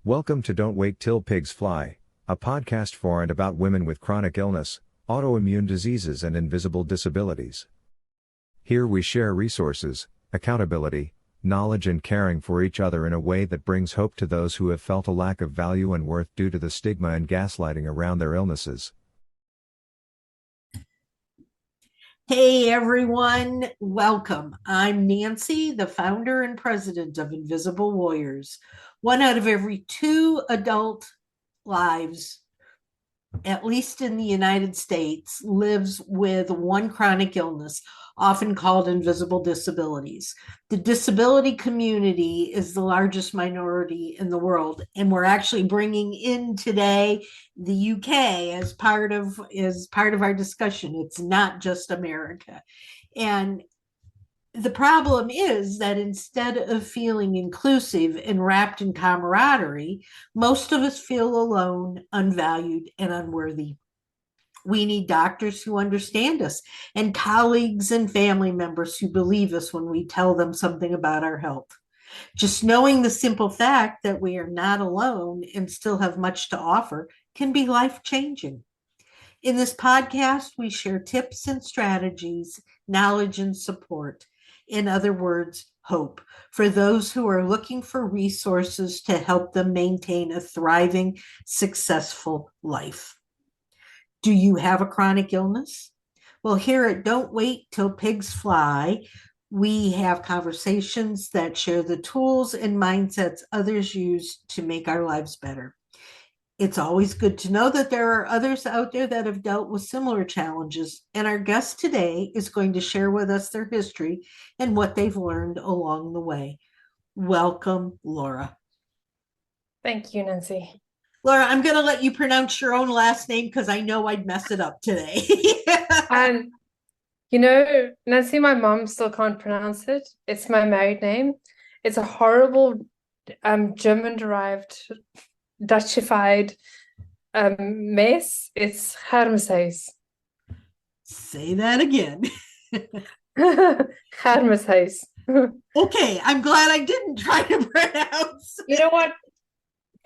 Welcome to Don't Wait Till Pigs Fly, a podcast for and about women with chronic illness, autoimmune diseases, and invisible disabilities. Here we share resources, accountability, knowledge, and caring for each other in a way that brings hope to those who have felt a lack of value and worth due to the stigma and gaslighting around their illnesses. Hey everyone, welcome. I'm Nancy, the founder and president of Invisible Warriors. One out of every two adult lives, at least in the United States, lives with one chronic illness, often called invisible disabilities. The disability community is the largest minority in the world, and we're actually bringing in today the UK as part of our discussion. It's not just America. And the problem is that instead of feeling inclusive and wrapped in camaraderie, most of us feel alone, unvalued, and unworthy. We need doctors who understand us and colleagues and family members who believe us when we tell them something about our health. Just knowing the simple fact that we are not alone and still have much to offer can be life-changing. In this podcast, we share tips and strategies, knowledge and support. In other words, hope for those who are looking for resources to help them maintain a thriving, successful life. Do you have a chronic illness? Well, here at Don't Wait Till Pigs Fly, we have conversations that share the tools and mindsets others use to make our lives better. It's always good to know that there are others out there that have dealt with similar challenges, and our guest today is going to share with us their history and what they've learned along the way. Welcome, Laura. Thank you, Nancy. Laura, I'm going to let you pronounce your own last name because I know I'd mess it up today. Nancy, my mom still can't pronounce it. It's my married name. It's a horrible German-derived Dutchified mess. It's Hermeshuis. Say that again. Hermeshuis. Okay, I'm glad I didn't try to pronounce. You know what?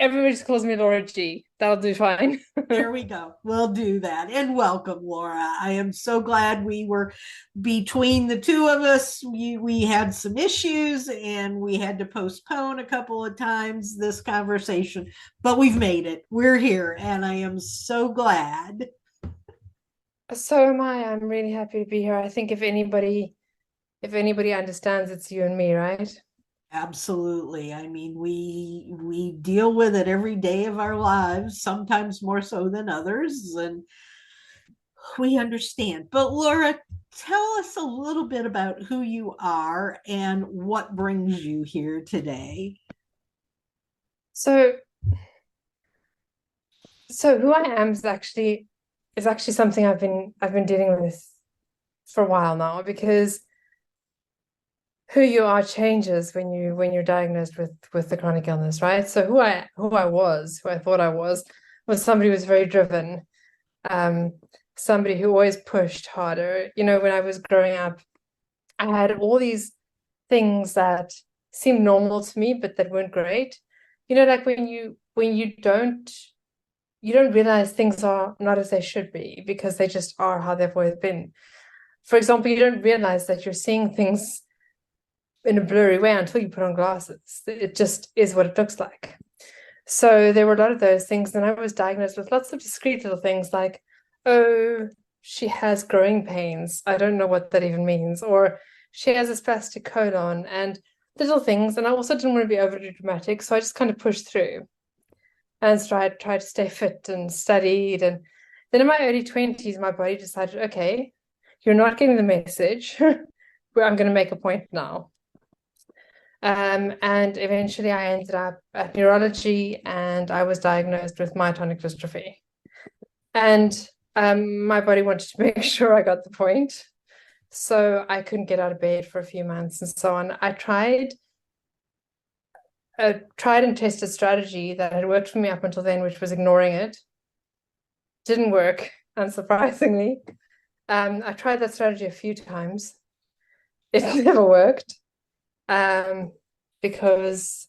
Everybody just calls me Laura G. That'll do fine. There we go. We'll do that. And welcome, Laura. I am so glad we were between the two of us. We had some issues and we had to postpone a couple of times this conversation, but we've made it. We're here and I am so glad. So am I. I'm really happy to be here. I think if anybody understands, it's you and me, right? Absolutely. I mean, we deal with it every day of our lives, sometimes more so than others, and we understand. But Laura, tell us a little bit about who you are and what brings you here today. So who I am is actually something I've been dealing with for a while now, because who you are changes when you're diagnosed with the chronic illness, right? So who I thought I was somebody who was very driven, somebody who always pushed harder. When I was growing up, I had all these things that seemed normal to me, but that weren't great. Like when you don't realize things are not as they should be because they just are how they've always been. For example, you don't realize that you're seeing things in a blurry way until you put on glasses. It just is what it looks like. So there were a lot of those things. And I was diagnosed with lots of discrete little things like, oh, she has growing pains. I don't know what that even means. Or she has a spastic colon and little things. And I also didn't want to be overly dramatic. So I just kind of pushed through and tried to stay fit and studied. And then in my early 20s, my body decided, okay, you're not getting the message. I'm going to make a point now. And eventually I ended up at neurology and I was diagnosed with myotonic dystrophy. And my body wanted to make sure I got the point. So I couldn't get out of bed for a few months and so on. I tried and tested a strategy that had worked for me up until then, which was ignoring it. Didn't work, unsurprisingly. I tried that strategy a few times. It never worked. Because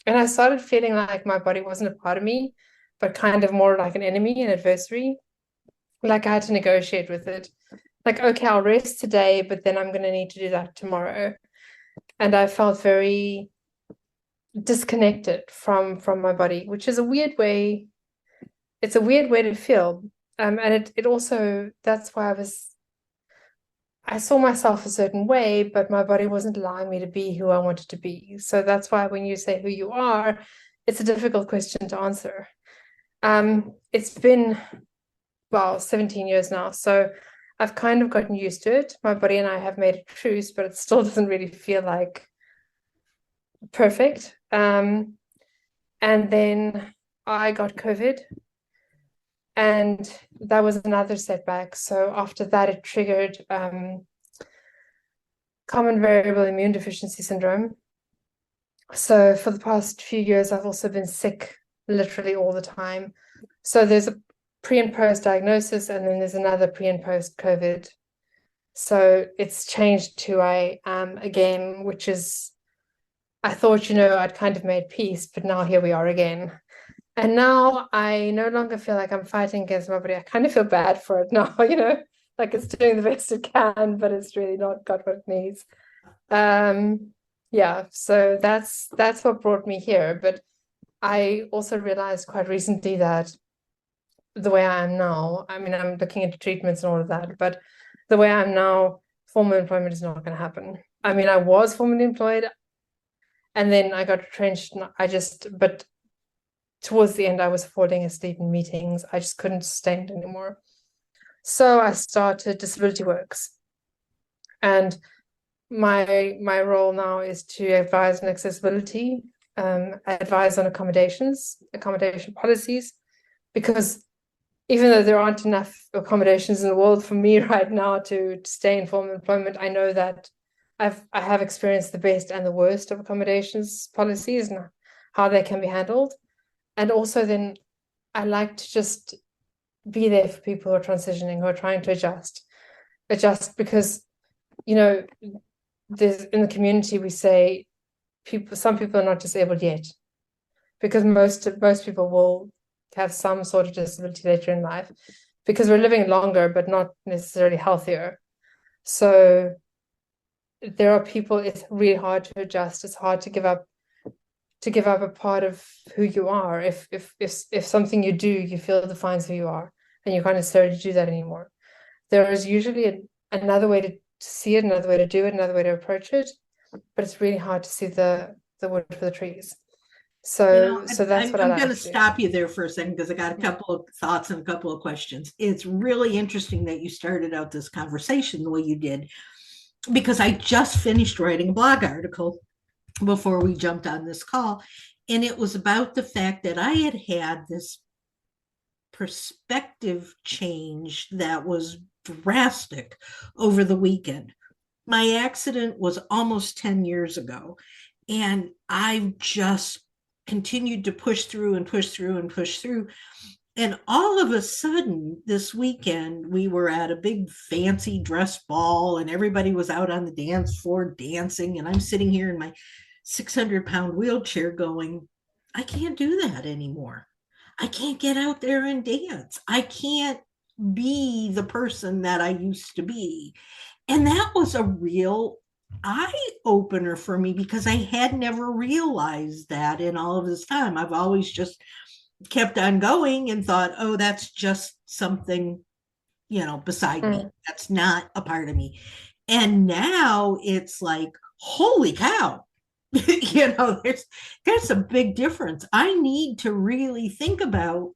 And I started feeling like my body wasn't a part of me, but kind of more like an enemy, an adversary. Like I had to negotiate with it. Like, okay, I'll rest today, but then I'm going to need to do that tomorrow. And I felt very disconnected from my body, which is a weird way. It's a weird way to feel. And it also, that's why I saw myself a certain way, but my body wasn't allowing me to be who I wanted to be. So that's why when you say who you are, it's a difficult question to answer. It's been, well, 17 years now. So I've kind of gotten used to it. My body and I have made a truce, but it still doesn't really feel like perfect. And then I got COVID, and that was another setback. So after that, it triggered common variable immune deficiency syndrome. So for the past few years, I've also been sick literally all the time. So there's a pre and post diagnosis, and then there's another pre and post COVID. So it's changed to I am again, which is, I thought, I'd kind of made peace, but now here we are again. And now I no longer feel like I'm fighting against my body. I kind of feel bad for it now, like it's doing the best it can, but it's really not got what it needs. Yeah, so that's what brought me here. But I also realized quite recently that the way I am now, I mean, I'm looking into treatments and all of that, but the way I'm now, formal employment is not going to happen. I mean, I was formally employed and then I got retrenched, but towards the end, I was falling asleep in meetings. I just couldn't stand anymore. So I started Disability Works. And my role now is to advise on accessibility, advise on accommodation policies, because even though there aren't enough accommodations in the world for me right now to stay in formal employment, I know that I have experienced the best and the worst of accommodations policies and how they can be handled. And also then I like to just be there for people who are transitioning, who are trying to adjust because, there's in the community, we say some people are not disabled yet, because most people will have some sort of disability later in life, because we're living longer, but not necessarily healthier. So there are people, it's really hard to adjust. It's hard to give up a part of who you are. If something you do, you feel defines who you are, and you can't necessarily do that anymore. There is usually another way to see it, another way to do it, another way to approach it, but it's really hard to see the wood for the trees. So that's what I'm I going like to to do. stop you there for a second because I got a couple of thoughts and a couple of questions. It's really interesting that you started out this conversation the way you did, because I just finished writing a blog article before we jumped on this call, and it was about the fact that I had this perspective change that was drastic over the weekend. My accident was almost 10 years ago, and I've just continued to push through and push through and push through. And all of a sudden, this weekend, we were at a big fancy dress ball, and everybody was out on the dance floor dancing. And I'm sitting here in my 600-pound wheelchair going, I can't do that anymore. I can't get out there and dance. I can't be the person that I used to be. And that was a real eye opener for me, because I had never realized that in all of this time. I've always just kept on going and thought, oh, that's just something, beside me. That's not a part of me. And now it's like, holy cow. There's a big difference. I need to really think about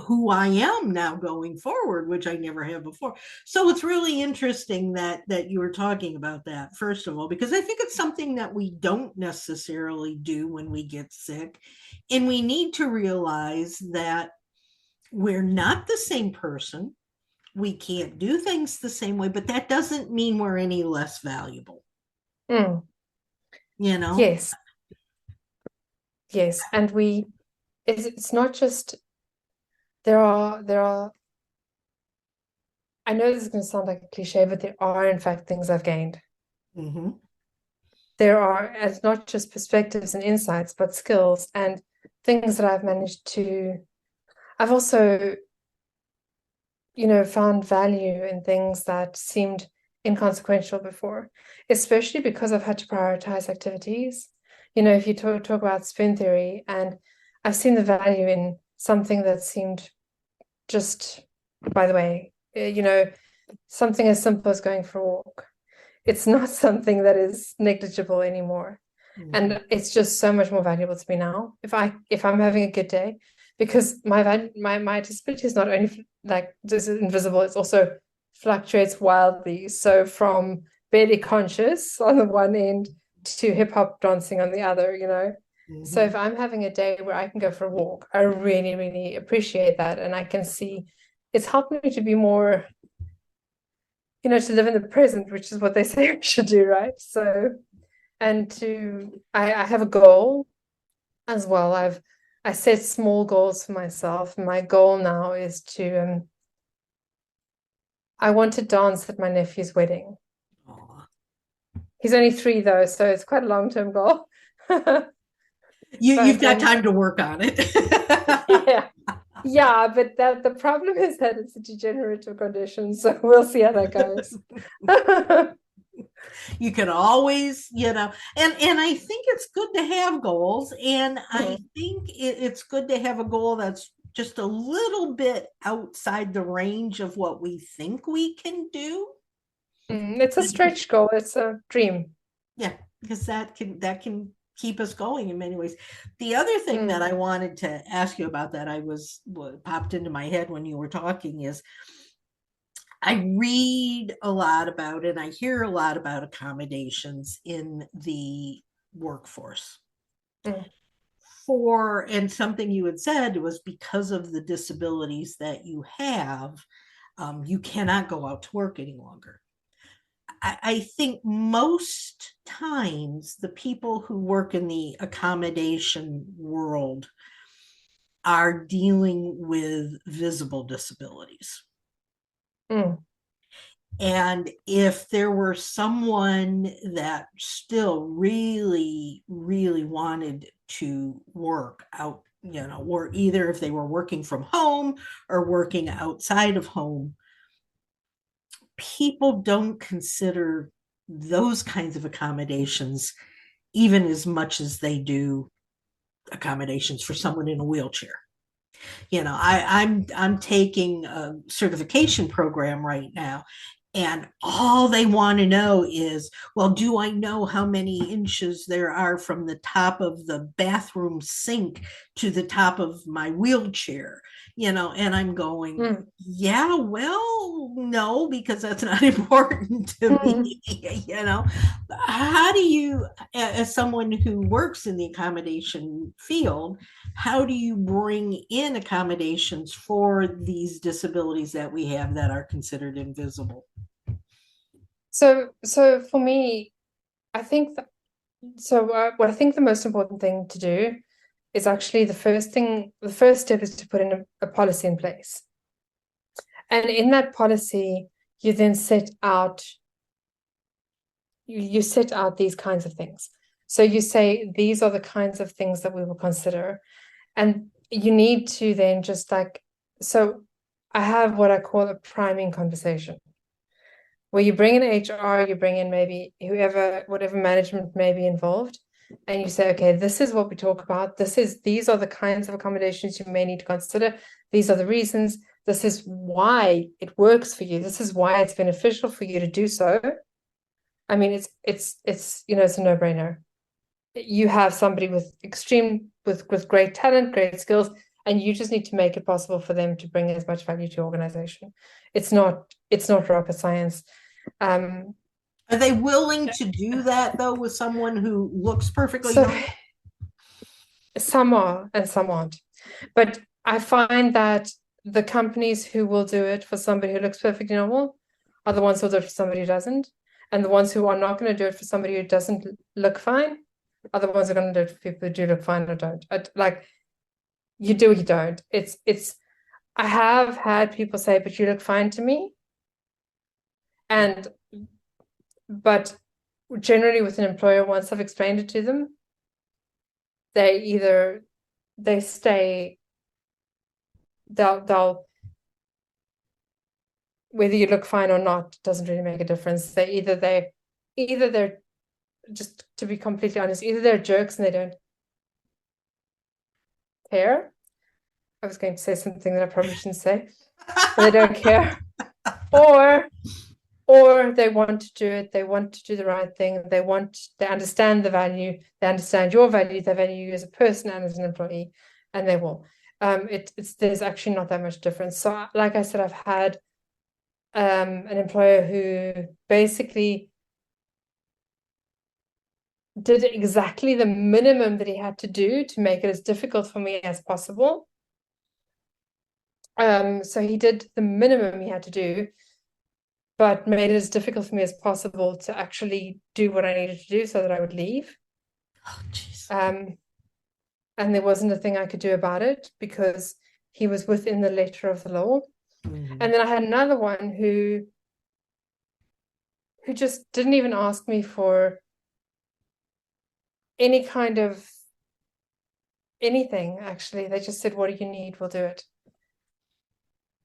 who I am now going forward, which I never have before. So it's really interesting that you were talking about that, first of all, because I think it's something that we don't necessarily do when we get sick. And we need to realize that we're not the same person. We can't do things the same way, but that doesn't mean we're any less valuable. Yes. And it's not just, there are, I know this is going to sound like a cliche, but there are in fact things I've gained. Mm-hmm. there are, and not just perspectives and insights, but skills and things that I've managed to. I've also, found value in things that seemed inconsequential before, especially because I've had to prioritize activities. If you talk about spoon theory, and I've seen the value in something that seemed just, by the way, something as simple as going for a walk. It's not something that is negligible anymore. And it's just so much more valuable to me now if I'm having a good day, because my disability is not only like just invisible, it's also fluctuates wildly. So from barely conscious on the one end to hip hop dancing on the other, So if I'm having a day where I can go for a walk, I really, really appreciate that. And I can see it's helped me to be more, to live in the present, which is what they say we should do, right? So, and I have a goal as well. I set small goals for myself. My goal now is to I want to dance at my nephew's wedding. Aw. He's only 3 though, so it's quite a long-term goal. You've got time to work on it. Yeah, but the problem is that it's a degenerative condition, so we'll see how that goes. You can always, and I think it's good to have goals, and I think it's good to have a goal that's just a little bit outside the range of what we think we can do. It's a stretch goal. It's a dream. Yeah, because that can keep us going in many ways. The other thing that I wanted to ask you about that what popped into my head when you were talking is I read a lot about and I hear a lot about accommodations in the workforce. And something you had said was because of the disabilities that you have, you cannot go out to work any longer. I think most times the people who work in the accommodation world are dealing with visible disabilities. And if there were someone that still really, really wanted to work out, or either if they were working from home or working outside of home, people don't consider those kinds of accommodations even as much as they do accommodations for someone in a wheelchair. I'm taking a certification program right now, and all they want to know is, well, do I know how many inches there are from the top of the bathroom sink to the top of my wheelchair? And I'm going, yeah, well, no, because that's not important to me. How do you, as someone who works in the accommodation field, how do you bring in accommodations for these disabilities that we have that are considered invisible? So for me, I think what I think the most important thing to do is actually the first step is to put in a policy in place. And in that policy, you then set out these kinds of things. So you say, these are the kinds of things that we will consider. And you need to then just so I have what I call a priming conversation, where you bring in HR, you bring in maybe whatever management may be involved, and you say, okay, this is what we talk about. These are the kinds of accommodations you may need to consider. These are the reasons. This is why it works for you. This is why it's beneficial for you to do so. I mean, it's it's a no-brainer. You have somebody with great talent, great skills, and you just need to make it possible for them to bring as much value to your organization. It's not rocket science. Are they willing to do that though with someone who looks perfectly normal? Some are and some aren't. But I find that the companies who will do it for somebody who looks perfectly normal are the ones who will do it for somebody who doesn't. And the ones who are not going to do it for somebody who doesn't look fine are the ones who are going to do it for people who do look fine or don't. You do or you don't. I have had people say, but you look fine to me. But generally with an employer, once I've explained it to them, they stay, they'll whether you look fine or not doesn't really make a difference. They're just, to be completely honest, either they're jerks and they don't care. I was going to say something that I probably shouldn't say, but they don't care, or they want to do it. They want to do the right thing. They understand the value. They understand your value. They value you as a person and as an employee, and they will. There's actually not that much difference. So, like I said, I've had an employer who basically did exactly the minimum that he had to do to make it as difficult for me as possible. So he did the minimum he had to do, but made it as difficult for me as possible to actually do what I needed to do so that I would leave. Oh, jeez. And there wasn't a thing I could do about it because he was within the letter of the law. Mhm. And then I had another one who just didn't even ask me for any kind of anything, actually. They just said, what do you need? We'll do it.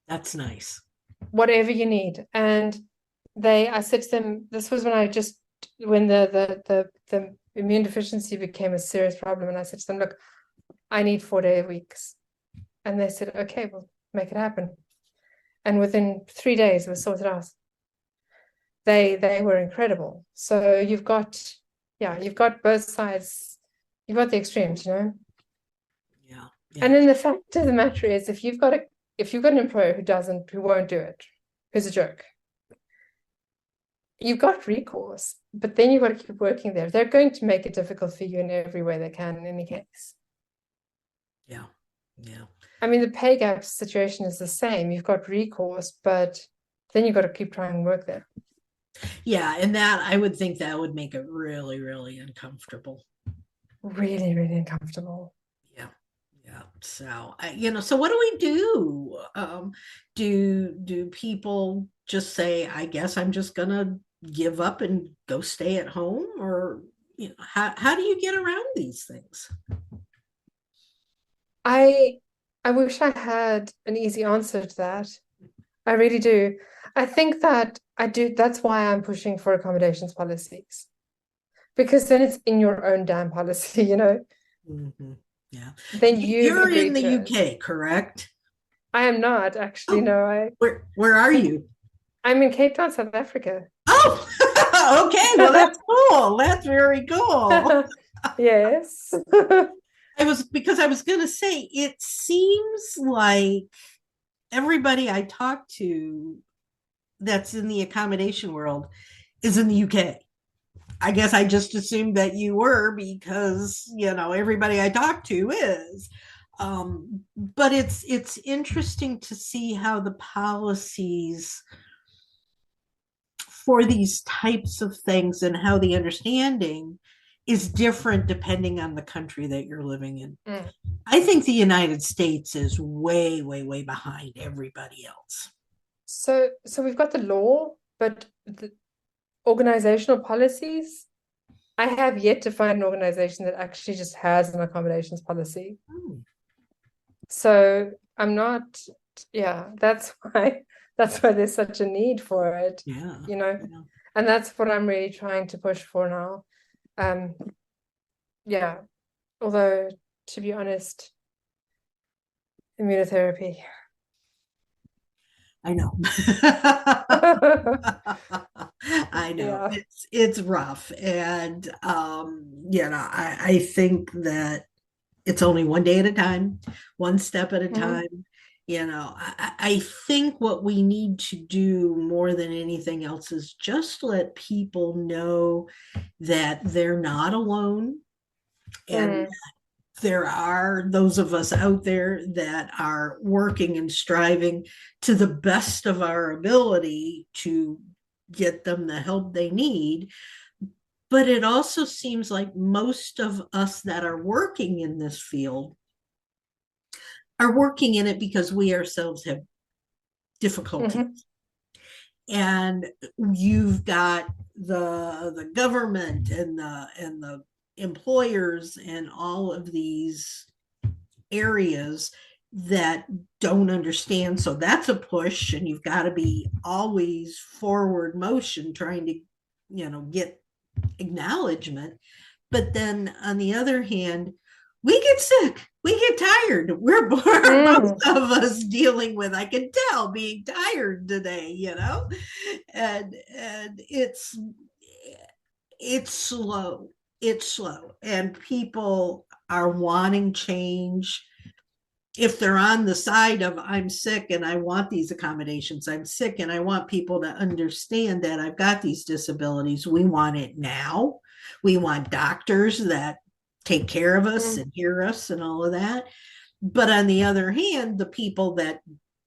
That's nice. Whatever you need. And I said to them, this was when the immune deficiency became a serious problem. And I said to them, look, I need 4-day weeks. And they said, okay, we'll make it happen. And within 3 days, it was sorted out. They were incredible. So you've got both sides. You've got the extremes, Yeah. And then the fact of the matter is, if you've got an employer who won't do it, who's a jerk, you've got recourse, but then you've got to keep working there. They're going to make it difficult for you in every way they can in any case. Yeah. I mean, the pay gap situation is the same. You've got recourse, but then you've got to keep trying and work there. Yeah, and that, I would think that would make it really, really uncomfortable. Really, really uncomfortable. Yeah. So, so what do we do? Do people just say, I guess I'm just gonna give up and go stay at home? Or, how do you get around these things? I wish I had an easy answer to that. I really do. I think that I do. That's why I'm pushing for accommodations policies, because then it's in your own damn policy, Mm-hmm. Yeah. Then you've You're in agreed the to UK, correct? I am not actually. Oh, No, where are you? I'm in Cape Town, South Africa. Oh, okay. Well, that's cool. That's very cool. Yes. I was going to say, it seems like everybody I talk to that's in the accommodation world is in the UK. I guess I just assumed that you were because, everybody I talk to is. But it's interesting to see how the policies for these types of things and how the understanding is different depending on the country that you're living in. I think the United States is way, way, way behind everybody else. So we've got the law, but the organizational policies, I have yet to find an organization that actually just has an accommodations policy. So I'm not, that's why there's such a need for it. And that's what I'm really trying to push for now. Although, to be honest, immunotherapy. I know. I know. Yeah. It's rough. And I think that it's only one day at a time, one step at a time. I think what we need to do more than anything else is just let people know that they're not alone, and there are those of us out there that are working and striving to the best of our ability to get them the help they need. But it also seems like most of us that are working in this field are working in it because we ourselves have difficulties. And you've got the government and the employers and all of these areas that don't understand. So that's a push, and you've got to be always forward motion trying to, get acknowledgement. But then on the other hand, we get sick, we get tired. We're both of us dealing with, I can tell, being tired today, and it's slow. It's slow, and people are wanting change. If they're on the side of, I'm sick and I want these accommodations, I'm sick and I want people to understand that I've got these disabilities, we want it now. We want doctors that take care of us and hear us and all of that. But on the other hand, the people that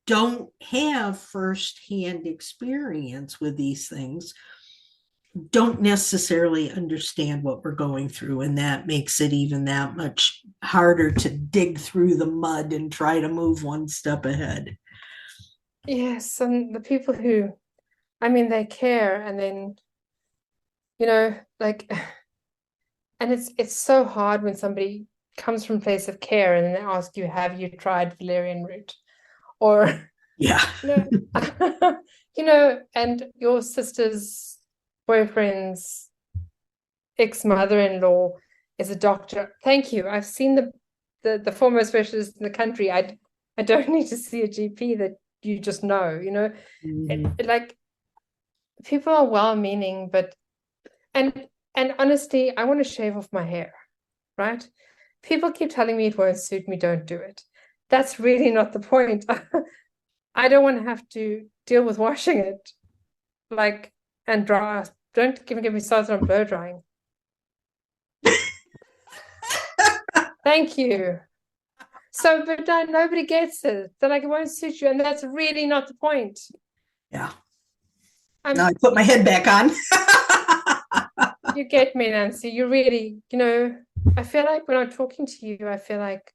don't have firsthand experience with these things don't necessarily understand what we're going through, and that makes it even that much harder to dig through the mud and try to move one step ahead. Yes, and the people who, they care, and then, and it's so hard when somebody comes from a place of care and then they ask you, have you tried valerian root? Or, yeah, and your sister's boyfriend's ex-mother-in-law is a doctor. Thank you. I've seen the foremost specialist in the country. I don't need to see a GP that you just know, like, people are well-meaning, but and honestly, I want to shave off my hair, right? People keep telling me it won't suit me, don't do it. That's really not the point. I don't want to have to deal with washing it, and dry. Don't give me started on blow drying. Thank you. So, but nobody gets it. They're like, it won't suit you, and that's really not the point. Yeah. Now I put my head back on. You get me, Nancy. You really, I feel like when I'm talking to you, I feel like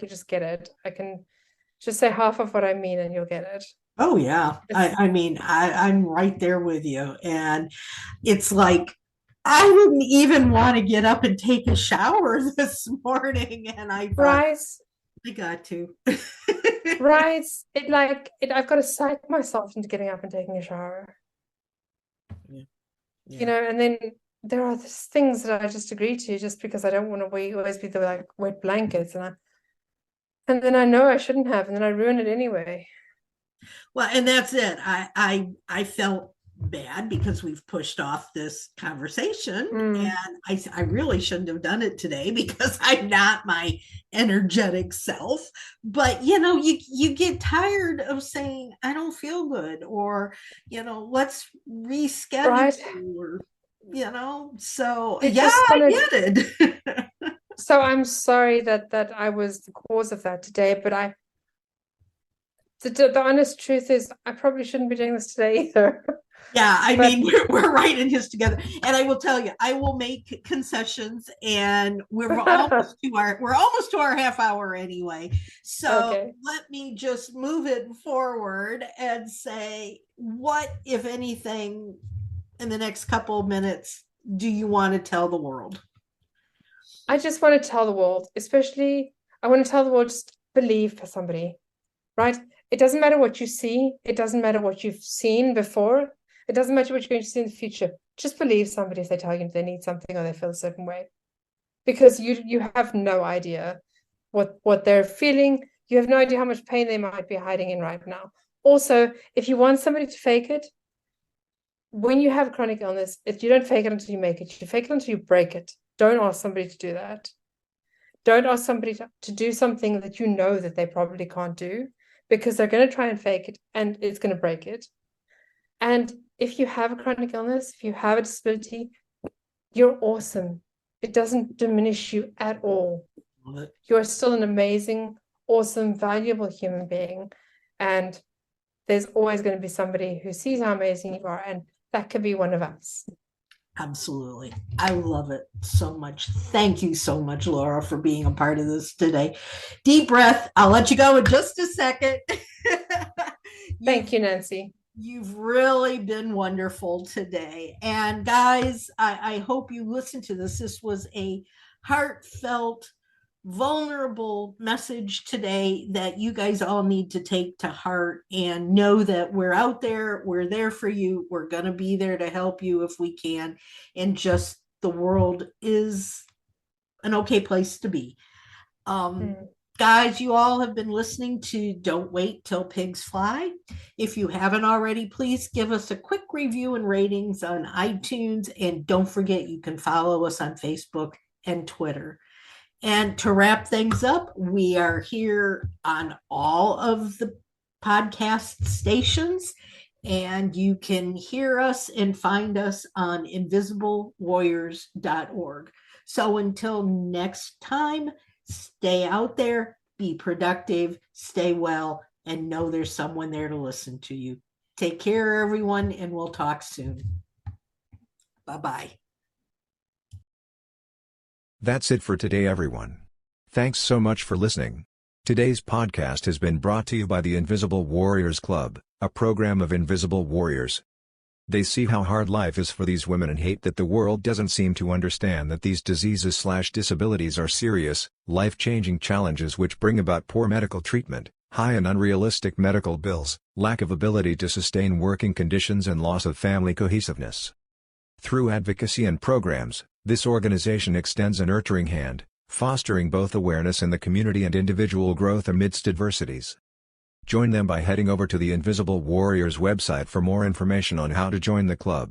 you just get it. I can just say half of what I mean, and you'll get it. Oh yeah. I'm right there with you. And it's like, I didn't even want to get up and take a shower this morning. And I thought, I got to. Right. I've got to psych myself into getting up and taking a shower. Yeah. And then there are things that I just agree to just because I don't want to always be the wet blankets. And then I know I shouldn't have, and then I ruin it anyway. Well, and that's it. I felt bad because we've pushed off this conversation, and I really shouldn't have done it today because I'm not my energetic self. But you get tired of saying I don't feel good, or let's reschedule, or so I get it. So I'm sorry that I was the cause of that today, but the honest truth is I probably shouldn't be doing this today either. Yeah, we're writing this together, and I will tell you, I will make concessions, and we're almost to our half hour anyway. So Let me just move it forward and say, what, if anything, in the next couple of minutes, do you want to tell the world? I just want to tell the world, especially, I want to tell the world, just believe for somebody, right? It doesn't matter what you see. It doesn't matter what you've seen before. It doesn't matter what you're going to see in the future. Just believe somebody if they tell you they need something or they feel a certain way. Because you have no idea what they're feeling. You have no idea how much pain they might be hiding in right now. Also, if you want somebody to fake it, when you have chronic illness, if you don't fake it until you make it, you fake it until you break it. Don't ask somebody to do that. Don't ask somebody to do something that you know that they probably can't do, because they're going to try and fake it and it's going to break it. And if you have a chronic illness, if you have a disability, you're awesome. It doesn't diminish you at all. You're still an amazing, awesome, valuable human being. And there's always going to be somebody who sees how amazing you are, and that could be one of us. Absolutely. I love it so much. Thank you so much, Laura, for being a part of this today. Deep breath. I'll let you go in just a second. Thank you, Nancy. You've really been wonderful today. And guys, I hope you listened to this. This was a heartfelt, vulnerable message today that you guys all need to take to heart and know that we're out there. We're there for you. We're going to be there to help you if we can. And just the world is an okay place to be. Guys, you all have been listening to Don't Wait Till Pigs Fly. If you haven't already, please give us a quick review and ratings on iTunes. And don't forget, you can follow us on Facebook and Twitter. And to wrap things up, we are here on all of the podcast stations. And you can hear us and find us on invisiblewarriors.org. So until next time, stay out there, be productive, stay well, and know there's someone there to listen to you. Take care, everyone, and we'll talk soon. Bye-bye. That's it for today, everyone. Thanks so much for listening. Today's podcast has been brought to you by the Invisible Warriors Club, a program of Invisible Warriors. They see how hard life is for these women and hate that the world doesn't seem to understand that these diseases/disabilities are serious, life-changing challenges which bring about poor medical treatment, high and unrealistic medical bills, lack of ability to sustain working conditions and loss of family cohesiveness. Through advocacy and programs, this organization extends a nurturing hand, fostering both awareness in the community and individual growth amidst adversities. Join them by heading over to the Invisible Warriors website for more information on how to join the club.